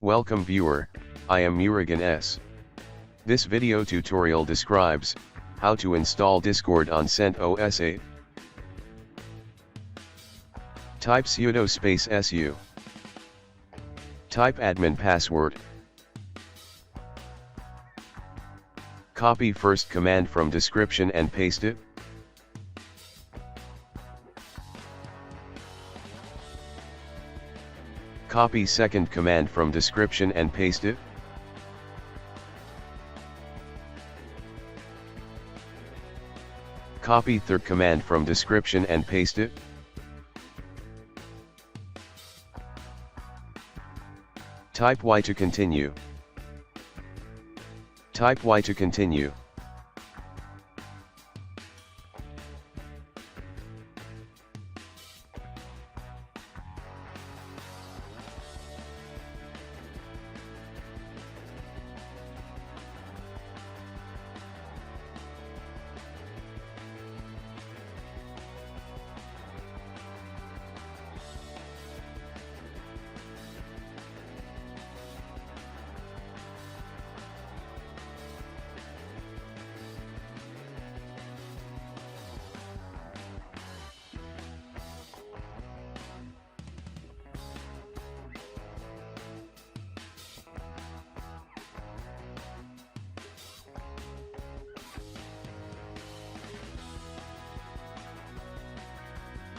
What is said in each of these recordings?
Welcome viewer, I am Murugan S. This video tutorial describes how to install Discord on CentOS 8. Type sudo space su. Type admin password. Copy first command from description and paste it. Copy second command from description and paste it. Copy third command from description and paste it. Type Y to continue. Type Y to continue.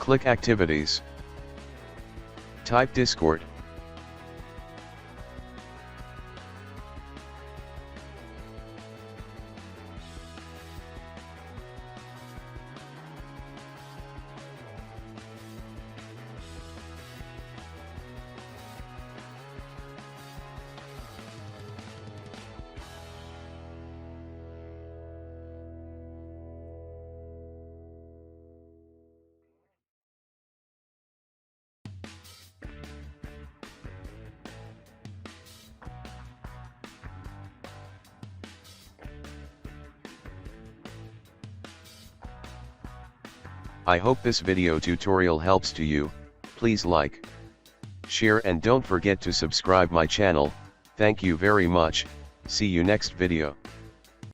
Click Activities. Type Discord. I hope this video tutorial helps to you. Please like, share and don't forget to subscribe my channel. Thank you very much. See you next video.